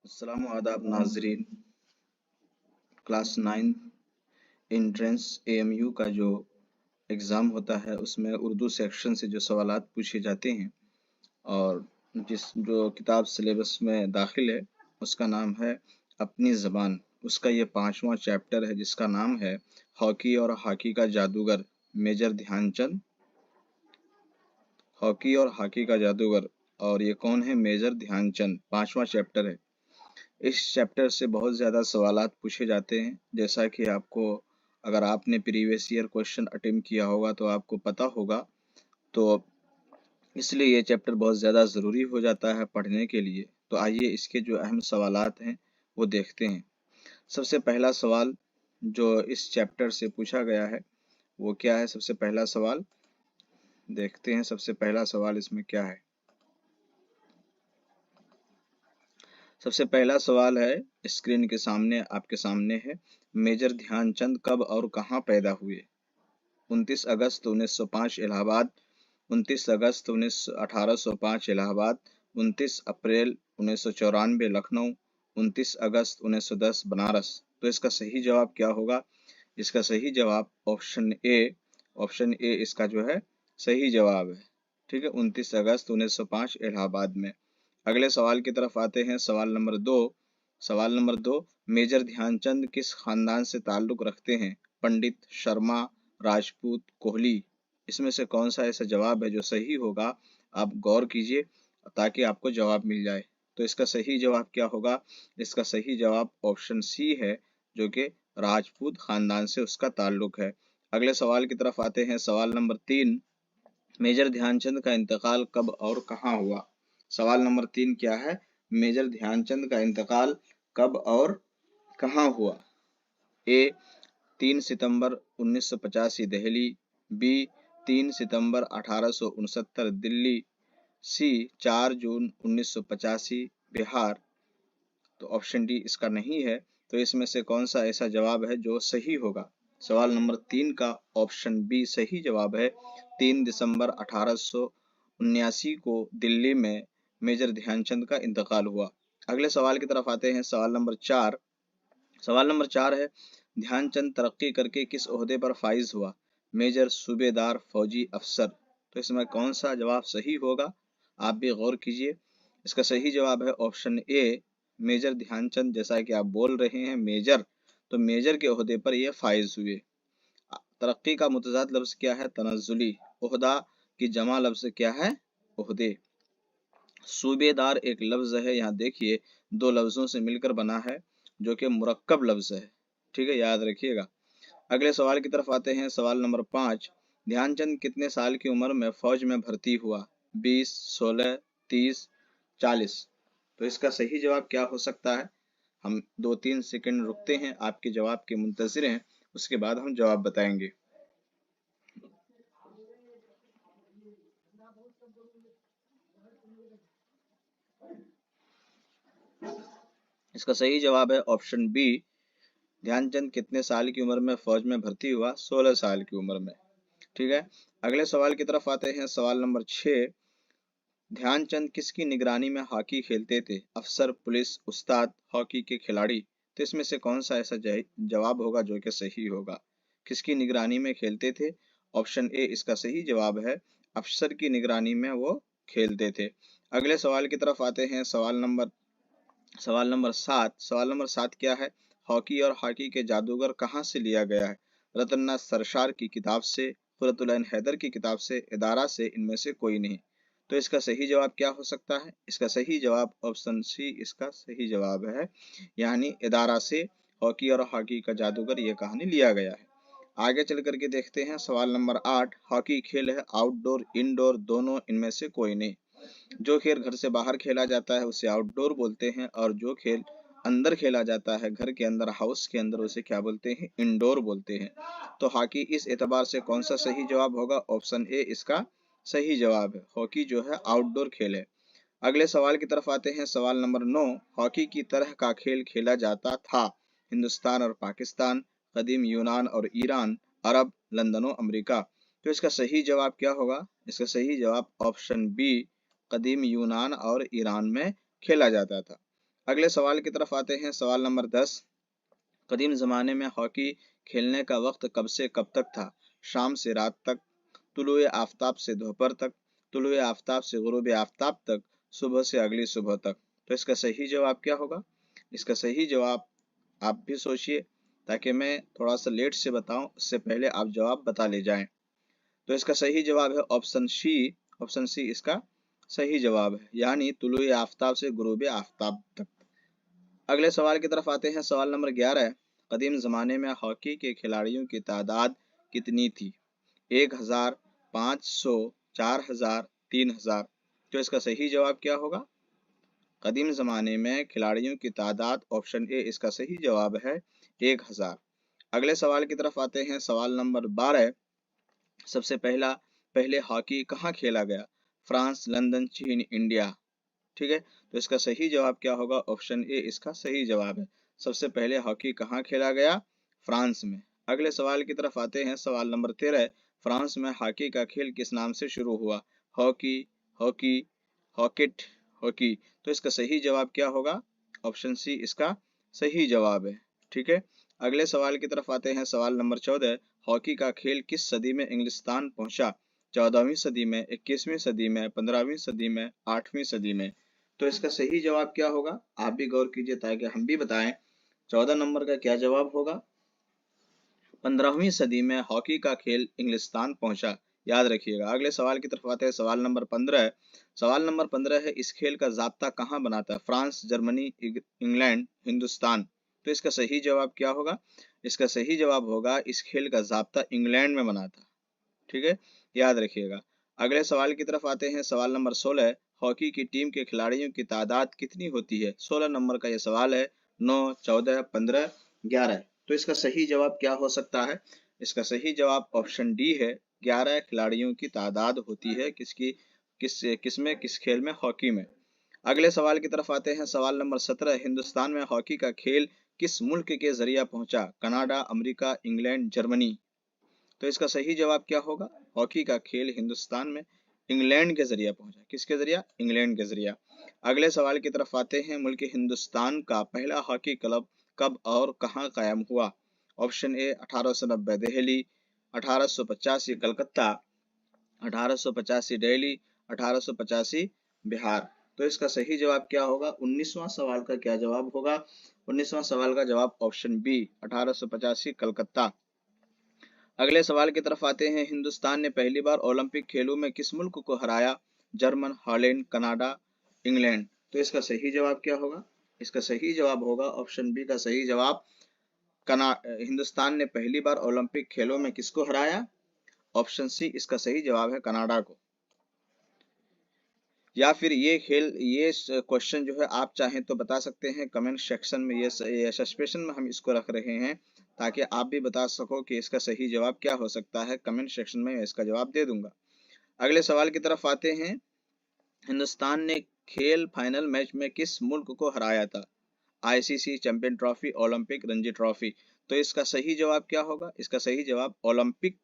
अस्सलाम आदाब नाजरीन। क्लास 9 एंट्रेंस AMU का जो एग्ज़ाम होता है उसमें उर्दू सेक्शन से जो सवालात पूछे जाते हैं और जो किताब सिलेबस में दाखिल है उसका नाम है अपनी ज़बान। उसका ये 5वां चैप्टर है जिसका नाम है हॉकी और हॉकी का जादूगर मेजर ध्यानचंद। हॉकी और हॉकी का जादूगर, और ये कौन है? मेजर ध्यानचंद। 5वां चैप्टर है। इस चैप्टर से बहुत ज़्यादा सवालात पूछे जाते हैं। जैसा कि आपको, अगर आपने प्रीवियस ईयर क्वेश्चन अटेम्प्ट किया होगा तो आपको पता होगा, तो इसलिए ये चैप्टर बहुत ज़्यादा ज़रूरी हो जाता है पढ़ने के लिए। तो आइए इसके जो अहम सवालात हैं वो देखते हैं। सबसे पहला सवाल जो इस चैप्टर से पूछा गया है वो क्या है? सबसे पहला सवाल देखते हैं। सबसे पहला सवाल इसमें क्या है? सबसे पहला सवाल है, स्क्रीन के सामने आपके सामने है, मेजर ध्यानचंद कब और कहाँ पैदा हुए? 29 अगस्त 1905 इलाहाबाद, 29 अगस्त 1805 इलाहाबाद, 29 अप्रैल 1994 लखनऊ, 29 अगस्त 1910 बनारस। तो इसका सही जवाब क्या होगा? इसका सही जवाब ऑप्शन ए इसका जो है सही जवाब है। ठीक है, 29 अगस्त 1905 इलाहाबाद में। अगले सवाल की तरफ आते हैं। सवाल नंबर 2। सवाल नंबर 2, मेजर ध्यानचंद किस खानदान से ताल्लुक रखते हैं? पंडित, शर्मा, राजपूत, कोहली। इसमें से कौन सा ऐसा जवाब है जो सही होगा? आप गौर कीजिए ताकि आपको जवाब मिल जाए। तो इसका सही जवाब क्या होगा? इसका सही जवाब ऑप्शन सी है, जो कि राजपूत खानदान से उसका ताल्लुक है। अगले सवाल की तरफ आते हैं। सवाल नंबर 3, मेजर ध्यानचंद का इंतकाल कब और कहाँ हुआ? सवाल नंबर 3 क्या है? मेजर ध्यानचंद का इंतकाल कब और कहाँ हुआ? ए 3 सितंबर 1985 दिल्ली, बी 3 सितंबर 1869 दिल्ली, सी 4 जून 1985 बिहार। तो ऑप्शन डी इसका नहीं है। तो इसमें से कौन सा ऐसा जवाब है जो सही होगा? सवाल नंबर 3 का ऑप्शन बी सही जवाब है। 3 दिसंबर 1879 को दिल्ली में मेजर ध्यानचंद का इंतकाल हुआ। अगले सवाल की तरफ आते हैं। सवाल नंबर 4। सवाल नंबर 4 है, ध्यानचंद तरक्की करके किस ओहदे पर फाइज हुआ? मेजर, सूबेदार, फौजी, अफसर। तो इसमें कौन सा जवाब सही होगा? आप भी गौर कीजिए। इसका सही जवाब है ऑप्शन ए, मेजर ध्यानचंद। जैसा कि आप बोल रहे हैं मेजर, तो मेजर के ओहदे पर यह फाइज हुए। तरक्की का मुतज़ाद लफ्ज़ क्या है? तनज़्ज़ुली। ओहदा की जमा लफ्ज़ क्या है? ओहदे। सूबेदार एक लफ्ज़ है, यहाँ देखिए 2 लफ्ज़ों से मिलकर बना है, जो कि मुरक्कब लफ्ज़ है। ठीक है, याद रखिएगा। अगले सवाल की तरफ आते हैं। सवाल नंबर 5, ध्यानचंद कितने साल की उम्र में फौज में भर्ती हुआ? 20, 16, 30, 40। तो इसका सही जवाब क्या हो सकता है? हम 2-3 सेकंड रुकते हैं, आपके जवाब के मुंतज़िर हैं, उसके बाद हम जवाब बताएंगे। इसका सही जवाब है ऑप्शन बी, ध्यानचंद कितने साल की उम्र में फौज में भर्ती हुआ? 16 साल की उम्र में। ठीक है, अगले सवाल की तरफ आते हैं। सवाल नंबर 6, ध्यानचंद किसकी निगरानी में हॉकी खेलते थे? अफसर, पुलिस, उस्ताद, हॉकी के खिलाड़ी। तो इसमें से कौन सा ऐसा जवाब होगा जो कि सही होगा? किसकी निगरानी में खेलते थे? ऑप्शन ए इसका सही जवाब है, अफसर की निगरानी में वो खेलते थे। अगले सवाल की तरफ आते हैं। सवाल नंबर 7। सवाल नंबर 7 क्या है? हॉकी और हॉकी के जादूगर कहाँ से लिया गया है? रतननाथ सरशार की किताब से, कुरतुल हैदर की किताब से, इदारा से, इनमें से कोई नहीं। तो इसका सही जवाब क्या हो सकता है? इसका सही जवाब ऑप्शन सी इसका सही जवाब है, यानी इदारा से हॉकी और हॉकी का जादूगर ये कहानी लिया गया है। आगे चल करके देखते हैं। सवाल नंबर 8, हॉकी खेल है आउटडोर इनडोर दोनों, इनमें से कोई नहीं। जो खेल घर से बाहर खेला जाता है उसे आउटडोर बोलते हैं, और जो खेल अंदर खेला जाता है घर के अंदर, हाउस के अंदर, उसे क्या बोलते हैं? इंडोर बोलते हैं। तो हॉकी इस एतबार से कौन सा सही जवाब होगा? ऑप्शन ए इसका सही जवाब है। हॉकी जो है आउटडोर खेल है। अगले सवाल की तरफ आते हैं। सवाल नंबर 9, हॉकी की तरह का खेल खेला जाता था? हिंदुस्तान और पाकिस्तान, कदीम यूनान और ईरान, अरब, लंदन और अमेरिका। तो इसका सही जवाब क्या होगा? इसका सही जवाब ऑप्शन बी, कदीम यूनान और ईरान में खेला जाता था। अगले सवाल की तरफ आते हैं। सवाल नंबर 10, कदीम ज़माने में हॉकी खेलने का वक्त कब से कब तक था? शाम से रात तक, तुलुए आफ़ताब से दोपहर तक, तुलुए आफ़ताब से गुरूब आफ़ताब तक, सुबह से अगली सुबह तक। तो इसका सही जवाब क्या होगा? इसका सही जवाब आप भी सोचिए, ताकि मैं थोड़ा सा लेट से बताऊं, उससे पहले आप जवाब बता ले जाएं। तो इसका सही जवाब है ऑप्शन सी। ऑप्शन सी इसका सही जवाब है, यानी तुलुए आफ़ताब से गुरूब आफ़ताब तक। अगले सवाल की तरफ आते हैं। सवाल नंबर 11, कदीम ज़माने में हॉकी के खिलाड़ियों की तादाद कितनी थी? 1000, 500, 4000, 3000। तो इसका सही जवाब क्या होगा? कदीम ज़माने में खिलाड़ियों की तादाद, ऑप्शन ए इसका सही जवाब है 1000। अगले सवाल की तरफ आते हैं। सवाल नंबर 12, सबसे पहले हॉकी कहाँ खेला गया? फ्रांस, लंदन, चीन, इंडिया। ठीक है, तो इसका सही जवाब क्या होगा? ऑप्शन ए इसका सही जवाब है। सबसे पहले हॉकी कहाँ खेला गया? फ्रांस में। अगले सवाल की तरफ आते हैं। सवाल नंबर 13, फ्रांस में हॉकी का खेल किस नाम से शुरू हुआ? हॉकी, हॉकी, हॉकेट, हॉकी। तो इसका सही जवाब क्या होगा? ऑप्शन सी इसका सही जवाब है। ठीक है, अगले सवाल की तरफ आते हैं। सवाल नंबर 14, हॉकी का खेल किस सदी में इंग्लिस्तान पहुंचा? 14वीं सदी में, 21वीं सदी में, 15वीं सदी में, 8वीं सदी में। तो इसका सही जवाब क्या होगा? आप भी गौर कीजिए ताकि हम भी बताएं। 14 नंबर का क्या जवाब होगा? 15वीं सदी में हॉकी का खेल इंग्लिस्तान पहुंचा, याद रखिएगा। अगले सवाल की तरफ आते हैं। सवाल नंबर 15, सवाल नंबर 15 है, इस खेल का जाब्ता कहाँ बनाता है? France, Germany, England, Hindustan. तो इसका सही जवाब क्या होगा? इसका सही जवाब होगा, इस खेल का जाब्ता इंग्लैंड में बनाता। ठीक है, याद रखिएगा। अगले सवाल की तरफ आते हैं। सवाल नंबर 16, हॉकी की टीम के खिलाड़ियों की तादाद कितनी होती है? 16 नंबर का यह सवाल है। 9, 14, 15, 11। तो इसका सही जवाब क्या हो सकता है? इसका सही जवाब ऑप्शन डी है। 11 खिलाड़ियों की तादाद होती है किसकी, किस खेल में? हॉकी में। अगले सवाल की तरफ आते हैं। सवाल नंबर 17, हिंदुस्तान में हॉकी का खेल किस मुल्क के जरिए पहुंचा? Canada, America, England, Germany. तो इसका सही जवाब क्या होगा? हॉकी का खेल हिंदुस्तान में इंग्लैंड के जरिए पहुंचा। किसके जरिए? इंग्लैंड के जरिए। अगले सवाल की तरफ आते हैं। मुल्क हिंदुस्तान का पहला हॉकी क्लब कब और कहां कायम हुआ? Option A 1890 Delhi, 1885 Calcutta, 1885 Delhi, 1885 Bihar. तो इसका सही जवाब क्या होगा? 19वां सवाल का क्या जवाब होगा? 19वां सवाल का जवाब ऑप्शन बी 1885 कलकत्ता। अगले सवाल की तरफ आते हैं। हिंदुस्तान ने पहली बार ओलंपिक खेलों में किस मुल्क को हराया? German, Holland, Canada, England. तो इसका सही जवाब क्या होगा? इसका सही जवाब होगा ऑप्शन बी का सही जवाब। हिंदुस्तान ने पहली बार ओलंपिक खेलों में किसको हराया? ऑप्शन सी इसका सही जवाब है, कनाडा को। या फिर ये क्वेश्चन जो है आप चाहें तो बता सकते हैं कमेंट सेक्शन में। ये सस्पेंशन में हम इसको रख रहे हैं ताकि आप भी बता सको कि इसका सही जवाब क्या हो सकता है। कमेंट सेक्शन में इसका जवाब दे दूंगा। अगले सवाल की तरफ आते हैं। हिंदुस्तान ने खेल फाइनल मैच में किस मुल्क को हराया था? ICC champion trophy, Olympic, Ranji trophy. तो इसका सही जवाब क्या होगा? इसका सही जवाब ओलंपिक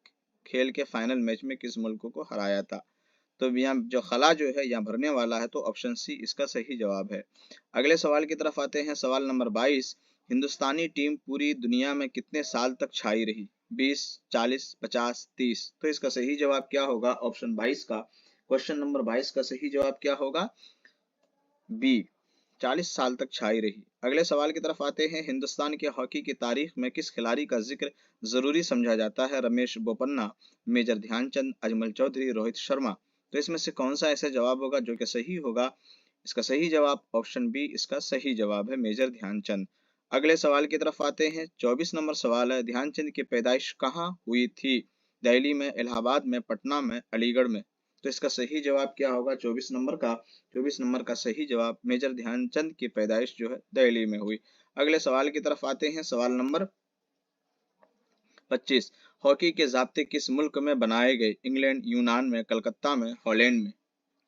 खेल के फाइनल मैच में किस मुल्क को हराया था। तो यहाँ जो खला जो है यहाँ भरने वाला है, तो ऑप्शन सी इसका सही जवाब है। अगले सवाल की तरफ आते हैं। सवाल नंबर 22, हिंदुस्तानी टीम पूरी दुनिया में कितने साल तक छाई रही? 20, 40, 50, 30। तो इसका सही जवाब क्या होगा? ऑप्शन 22 का, क्वेश्चन नंबर 22 का सही जवाब क्या होगा? बी 40 साल तक छाई रही। अगले सवाल की तरफ आते हैं। हिंदुस्तान के हॉकी की तारीख में किस खिलाड़ी का जिक्र जरूरी समझा जाता है? रमेश बोपन्ना, मेजर ध्यानचंद, अजमल चौधरी, रोहित शर्मा। तो इसमें से कौन सा ऐसा जवाब होगा जो कि सही होगा? इसका सही जवाब ऑप्शन बी इसका सही जवाब है, मेजर ध्यानचंद। अगले सवाल की तरफ आते हैं। 24 नंबर सवाल है, ध्यानचंद की पैदाइश कहाँ हुई थी? दिल्ली में, इलाहाबाद में, पटना में, अलीगढ़ में। तो इसका सही जवाब क्या होगा? 24 नंबर का, 24 नंबर का सही जवाब, मेजर ध्यानचंद की पैदाइश जो है दिल्ली में हुई। अगले सवाल की तरफ आते हैं। सवाल नंबर 25, हॉकी के ज़ाब्ते किस मुल्क में बनाए गए? इंग्लैंड, यूनान में, कलकत्ता में, हॉलैंड में।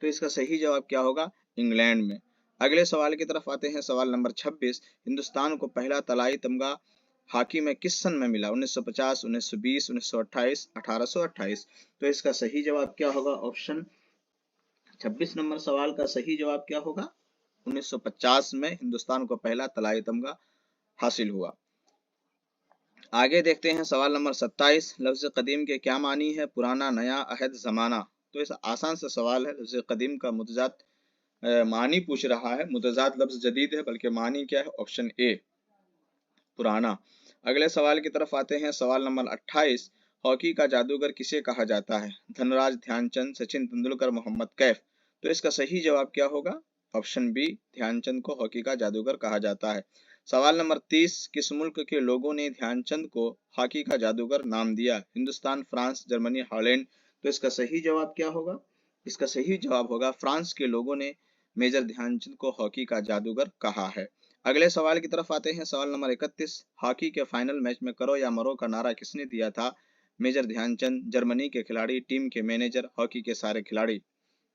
तो इसका सही जवाब क्या होगा? इंग्लैंड में। अगले सवाल की तरफ आते हैं। सवाल नंबर 26, हिंदुस्तान को पहला तलाई तमगा हॉकी में किस सन में मिला? 1950, 1920, 1928, 1828। तो इसका सही जवाब क्या होगा? ऑप्शन 26 नंबर सवाल का सही जवाब क्या होगा? 1950 में हिंदुस्तान को पहला तलाई तमगा हासिल हुआ। आगे देखते हैं सवाल नंबर 27, लफ्ज कदीम के क्या मानी है? पुराना, नया, अहद, जमाना। तो इस आसान सा सवाल है। लफ्ज कदीम का मुतजाद मानी पूछ रहा है। मुतजाद लफ्ज जदीद है, बल्कि मानी क्या है? ऑप्शन ए पुराना। अगले सवाल की तरफ आते हैं। सवाल नंबर 28, हॉकी का जादूगर किसे कहा जाता है? धनराज, ध्यानचंद, सचिन तेंदुलकर, मोहम्मद कैफ। तो इसका सही जवाब क्या होगा? ऑप्शन बी ध्यानचंद को हॉकी का जादूगर कहा जाता है। सवाल नंबर 30, किस मुल्क के लोगों ने ध्यानचंद को हॉकी का जादूगर नाम दिया? Hindustan, France, Germany, Holland. तो इसका सही जवाब क्या होगा? इसका सही जवाब होगा फ्रांस के लोगों ने मेजर ध्यानचंद को हॉकी का जादूगर कहा है। अगले सवाल की तरफ आते हैं। सवाल नंबर 31, हॉकी के फाइनल मैच में करो या मरो का नारा किसने दिया था? मेजर ध्यानचंद, जर्मनी के खिलाड़ी, टीम के मैनेजर, हॉकी के सारे खिलाड़ी।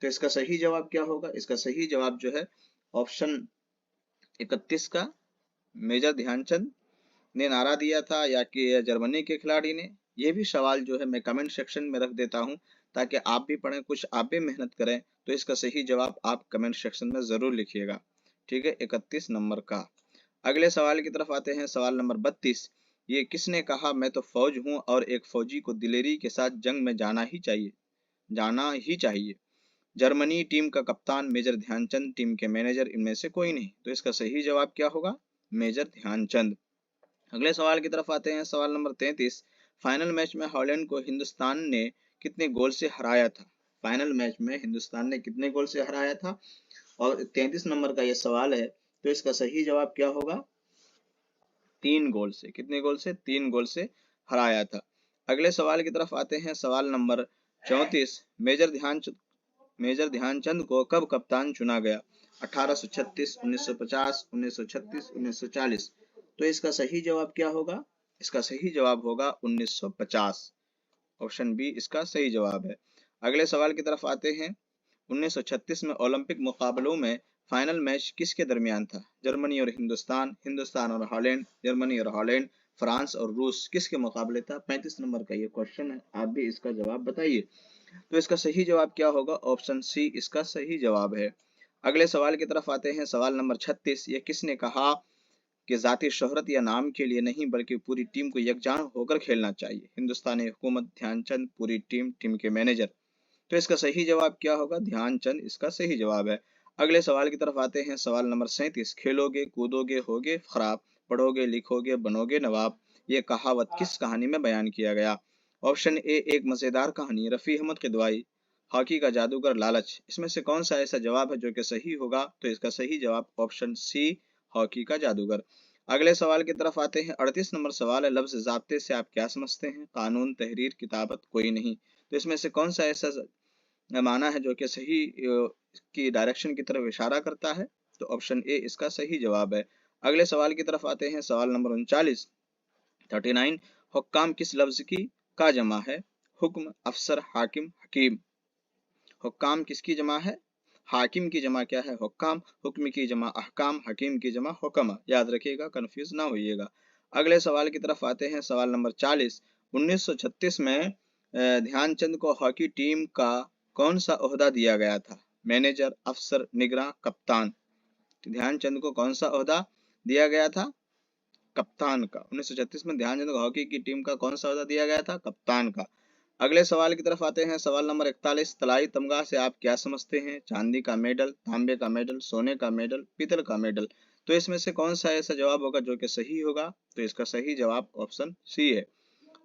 तो इसका सही जवाब क्या होगा? इसका सही जवाब जो है ऑप्शन 31 का मेजर ध्यानचंद ने नारा दिया था, या कि जर्मनी के खिलाड़ी ने। ये भी सवाल जो है मैं कमेंट सेक्शन में रख देता हूं, ताकि आप भी पढ़ें, कुछ आप भी मेहनत करें। तो इसका सही जवाब आप कमेंट सेक्शन में जरूर लिखिएगा, ठीक है, 31 नंबर का। अगले सवाल की तरफ आते हैं। सवाल नंबर 32, ये किसने कहा मैं तो फौज हूं और एक फौजी को दिलेरी के साथ जंग में जाना ही चाहिए? जर्मनी टीम का कप्तान, मेजर ध्यानचंद, टीम के मैनेजर, इनमें से कोई नहीं। तो इसका सही जवाब क्या होगा? मेजर ध्यानचंद। अगले सवाल की तरफ आते हैं। सवाल नंबर 33, फाइनल मैच में हॉलैंड को हिंदुस्तान ने कितने गोल से हराया था? फाइनल मैच में हिंदुस्तान ने कितने गोल से हराया था? और 33 नंबर का यह सवाल है। तो इसका सही जवाब क्या होगा? 3 गोल से। कितने गोल से? 3 गोल से हराया था। अगले सवाल की तरफ आते हैं। सवाल नंबर 34, मेजर ध्यानचंद को कब कप्तान चुना गया? 1836, 1950, 1936, 1940। तो इसका सही जवाब क्या होगा? इसका सही जवाब होगा 1950। ऑप्शन बी इसका सही जवाब है। अगले सवाल की तरफ आते हैं। 1936 में ओलंपिक मुकाबलों में फाइनल मैच किसके दरमियान था? जर्मनी और हिंदुस्तान, हिंदुस्तान और हॉलैंड, जर्मनी और हॉलैंड, फ्रांस और रूस, किसके मुकाबले था? 35 नंबर का ये क्वेश्चन है। आप भी इसका जवाब बताइए। तो इसका सही जवाब क्या होगा? ऑप्शन सी इसका सही जवाब है। अगले सवाल की तरफ आते हैं। सवाल नंबर 36, ये किसने कहा कि जाती शोहरत या नाम के लिए नहीं बल्कि पूरी टीम को यकजान होकर खेलना चाहिए? हिंदुस्तानी हुकूमत, ध्यानचंद, पूरी टीम, टीम के मैनेजर। तो इसका सही जवाब क्या होगा? ध्यानचंद इसका सही जवाब है। अगले सवाल की तरफ आते हैं। सवाल नंबर 37, खेलोगे कूदोगे होगे खराब, पढ़ोगे लिखोगे बनोगे नवाब, ये कहावत किस कहानी में बयान किया गया? ऑप्शन ए एक मजेदार कहानी, रफी अहमद किदवाई, हॉकी का जादूगर, लालच। इसमें से कौन सा ऐसा जवाब है जो कि सही होगा? तो इसका सही जवाब ऑप्शन सी हॉकी का जादूगर। अगले सवाल की तरफ आते हैं। 38 नंबर सवाल है, लफ्ज ज़ाब्ते से आप क्या समझते हैं? कानून, तहरीर, किताबत, कोई नहीं। तो इसमें से कौन सा ऐसा माना है जो कि सही की डायरेक्शन की तरफ इशारा करता है? तो ऑप्शन ए इसका सही जवाब है। अगले सवाल की तरफ आते हैं। सवाल नंबर 39, 39, हुक्काम किस लफ्ज की का जमा है? हुक्म, अफसर, हाकिम, हकीम। हुक्काम किसकी जमा है? हाकिम की जमा क्या है? हुक्काम। हुक्म की जमा अहकाम, हकीम की जमा हुक्मा। याद रखिएगा, कंफ्यूज ना होइएगा। अगले सवाल की तरफ आते हैं। सवाल नंबर 40, 1936 में ध्यानचंद को हॉकी टीम का कौन सा ओहदा दिया गया था? मैनेजर, अफसर, निगरान, कप्तान। ध्यानचंद को कौन सा ओहदा दिया गया था? कप्तान का। 1936 में ध्यानचंद को हॉकी की टीम का कौन सा ओहदा दिया गया था? कप्तान का। अगले सवाल की तरफ आते हैं। सवाल नंबर 41, तलाई तमगा से आप क्या समझते हैं? चांदी का मेडल, तांबे का मेडल, सोने का मेडल, पीतल का मेडल। तो इसमें से कौन सा ऐसा जवाब होगा जो कि सही होगा? तो इसका सही जवाब ऑप्शन सी है।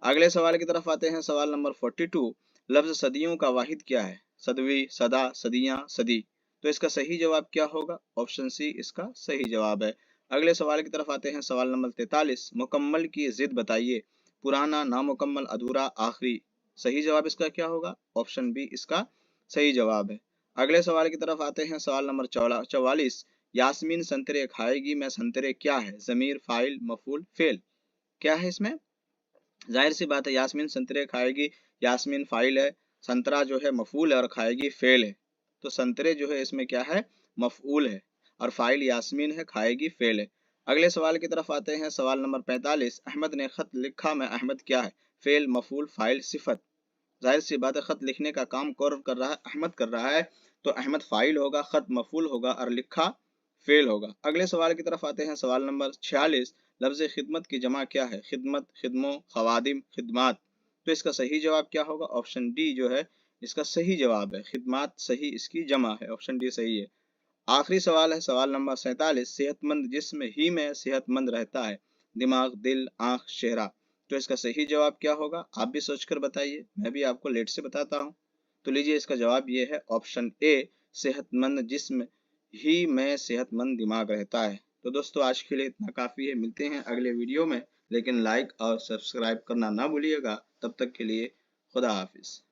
अगले सवाल की तरफ आते हैं। सवाल नंबर 42, लफ्ज सदियों का वाहिद क्या है? सदवी, सदा, सदियां, सदी। तो इसका सही जवाब क्या होगा? ऑप्शन सी इसका सही जवाब है। अगले सवाल की तरफ आते हैं। सवाल नंबर 43, मुकम्मल की जिद बताइए? पुराना, नामुकम्मल, अधूरा, आखिरी। सही जवाब इसका क्या होगा? ऑप्शन बी इसका सही जवाब है। अगले सवाल की तरफ आते हैं। सवाल नंबर 44, यास्मीन संतरे खाएगी मैं संतरे क्या है? जमीर, फाइल, मफूल, फेल। क्या है इसमें? जाहिर सी बात है, यास्मीन संतरे खाएगी, यास्मीन फाइल है, संतरा जो है मफूल है और खाएगी फेल है। तो संतरे जो है इसमें क्या है? मफूल है, और फाइल यास्मीन है, खाएगी फेल है। अगले सवाल की तरफ आते हैं। सवाल नंबर 45, अहमद ने खत लिखा में अहमद क्या है? फेल, मफूल, फाइल, सिफत। जाहिर सी बात है, खत लिखने का काम कौन कर रहा है? अहमद कर रहा है। तो अहमद फाइल होगा, खत मफूल होगा और लिखा फेल होगा। अगले सवाल की तरफ आते हैं। सवाल नंबर 46, लफ्ज़ खिदमत की जमा क्या है? खिदमत, खिदमों, खवादिम, खिदमात। तो इसका सही जवाब क्या होगा? ऑप्शन डी जो है इसका सही जवाब है। खिदमात सही इसकी जमा है, ऑप्शन डी सही है। आखिरी सवाल है सवाल नंबर 47, सेहतमंद जिस्म ही में सेहतमंद रहता है, दिमाग, दिल, आंख, चेहरा। तो इसका सही जवाब क्या होगा? आप भी सोचकर बताइए, मैं भी आपको लेट से बताता हूँ। तो लीजिए इसका जवाब ये है ऑप्शन ए, सेहतमंद जिस्म ही में सेहतमंद दिमाग रहता है। तो दोस्तों आज के लिए इतना काफ़ी है, मिलते हैं अगले वीडियो में, लेकिन लाइक और सब्सक्राइब करना ना भूलिएगा। तब तक के लिए खुदा हाफिज़।